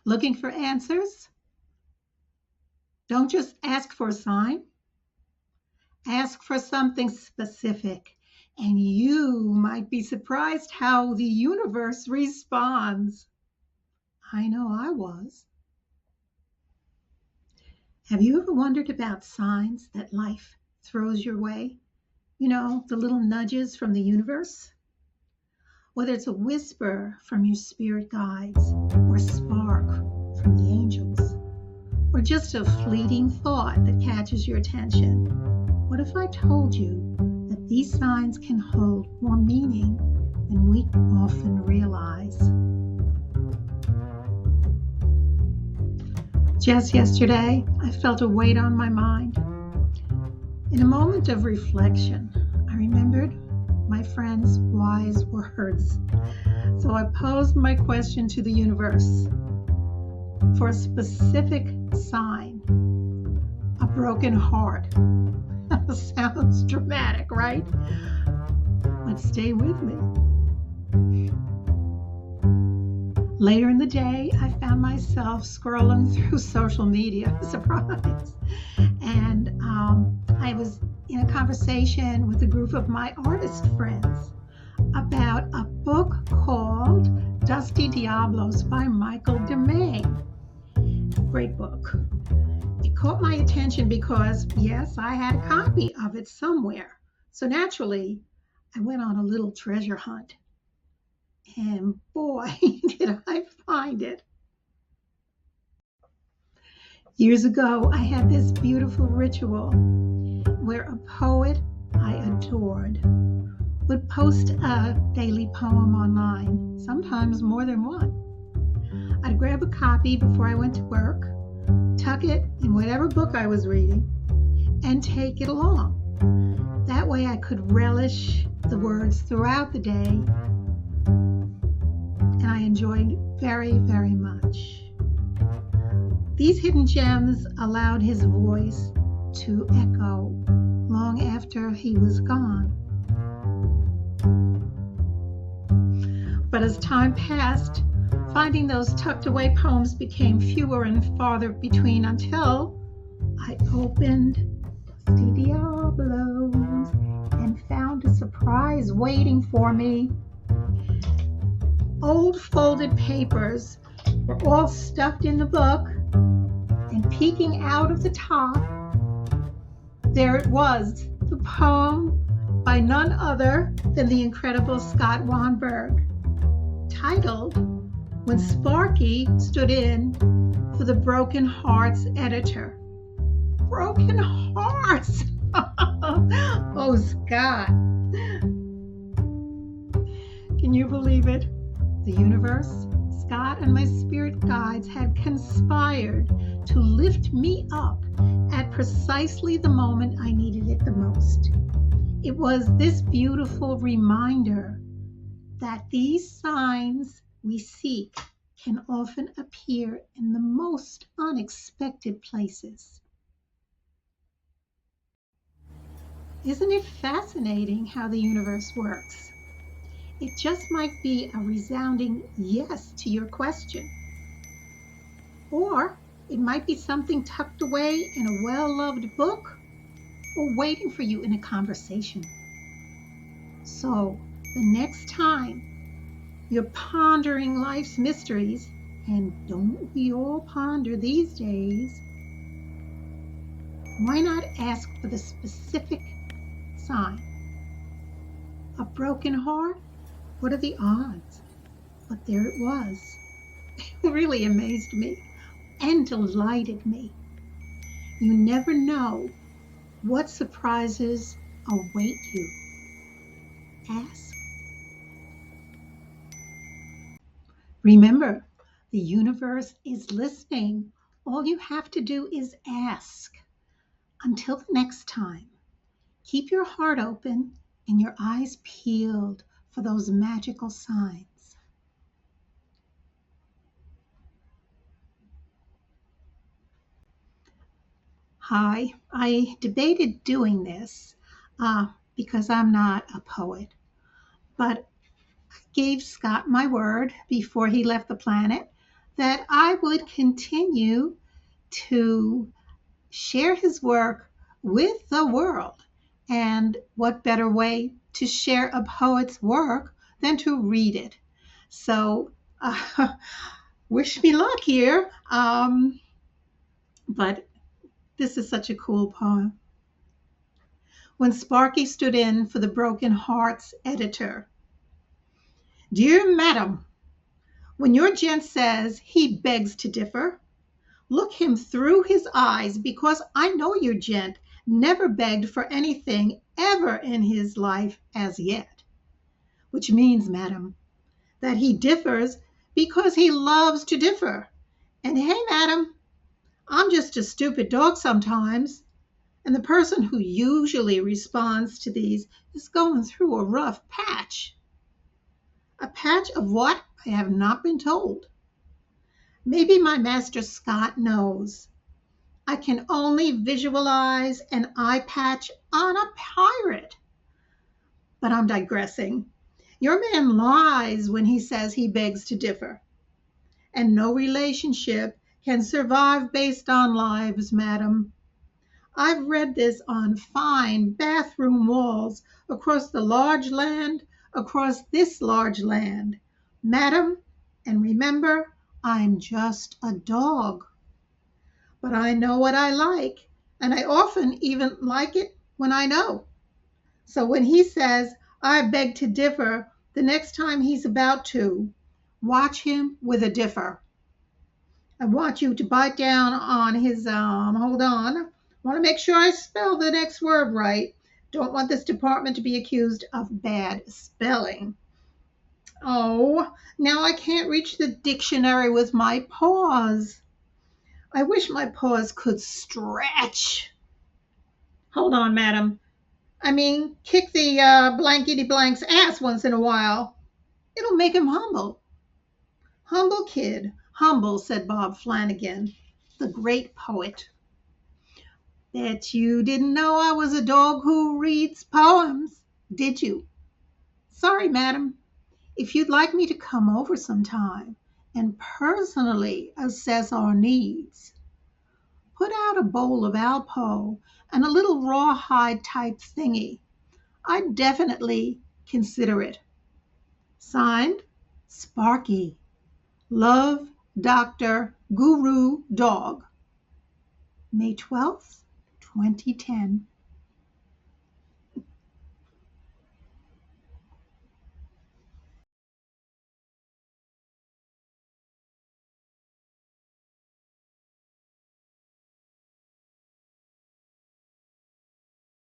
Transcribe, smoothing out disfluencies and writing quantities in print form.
Looking for answers? Don't just ask for a sign. Ask for something specific, and you might be surprised how the universe responds. I know I was. Have you ever wondered about signs that life throws your way? You know, the little nudges from the universe? Whether it's a whisper from your spirit guides, or a spark from the angels, or just a fleeting thought that catches your attention. What if I told you that these signs can hold more meaning than we often realize? Just yesterday, I felt a weight on my mind. In a moment of reflection, I remembered my friend's wise words. So I posed my question to the universe for a specific sign. A broken heart. Sounds dramatic, right? But stay with me. Later in the day, I found myself scrolling through social media, surprise. And I was in a conversation with a group of my artist friends about a book called Dusty Diablos by Michael DeMay. Great book. It caught my attention because, yes, I had a copy of it somewhere. So naturally, I went on a little treasure hunt. And boy, did I find it. Years ago, I had this beautiful ritual where a poet I adored would post a daily poem online, sometimes more than one. I'd grab a copy before I went to work, tuck it in whatever book I was reading, and take it along. That way I could relish the words throughout the day, and I enjoyed very, very much. These hidden gems allowed his voice to echo long after he was gone. But as time passed, finding those tucked away poems became fewer and farther between until I opened Dusty Diablos and found a surprise waiting for me. Old folded papers were all stuffed in the book, and peeking out of the top, there it was, the poem by none other than the incredible Scott Weinberg, titled When Sparky Stood In for the Broken Hearts Editor. Broken Hearts! Oh, Scott. Can you believe it? The universe, Scott, and my spirit guides had conspired to lift me up at precisely the moment I needed it the most. It was this beautiful reminder that these signs we seek can often appear in the most unexpected places. Isn't it fascinating how the universe works? It just might be a resounding yes to your question. Or it might be something tucked away in a well-loved book or waiting for you in a conversation. So the next time you're pondering life's mysteries, and don't we all ponder these days, why not ask for the specific sign? A broken heart? What are the odds? But there it was. It really amazed me and delighted me. You never know what surprises await you. Ask. Remember, the universe is listening. All you have to do is ask. Until the next time, keep your heart open and your eyes peeled for those magical signs. Hi, I debated doing this because I'm not a poet, but I gave Scott my word before he left the planet that I would continue to share his work with the world. And what better way to share a poet's work than to read it? So, wish me luck here. But this is such a cool poem. When Sparky stood in for the Broken Hearts editor. Dear Madam, when your gent says he begs to differ, look him through his eyes, because I know your gent never begged for anything ever in his life as yet. Which means, madam, that he differs because he loves to differ. And hey, madam, I'm just a stupid dog sometimes. And the person who usually responds to these is going through a rough patch. A patch of what? I have not been told. Maybe my master Scott knows. I can only visualize an eye patch on a pirate. But I'm digressing. Your man lies when he says he begs to differ. And no relationship can survive based on lives, madam. I've read this on fine bathroom walls across the large land, across this large land. Madam, and remember, I'm just a dog. But I know what I like, and I often even like it when I know. So when he says, I beg to differ, the next time he's about to, watch him with a differ. I want you to bite down on his, hold on. I want to make sure I spell the next word right. Don't want this department to be accused of bad spelling. Oh, now I can't reach the dictionary with my paws. I wish my paws could stretch. Hold on, madam. I mean, kick the blankety blank's ass once in a while. It'll make him humble. Humble kid, humble, said Bob Flanagan, the great poet. Bet you didn't know I was a dog who reads poems, did you? Sorry, madam. If you'd like me to come over sometime and personally assess our needs, put out a bowl of Alpo and a little rawhide type thingy, I'd definitely consider it. Signed, Sparky. Love, Dr. Guru Dog. May 12th, 2010.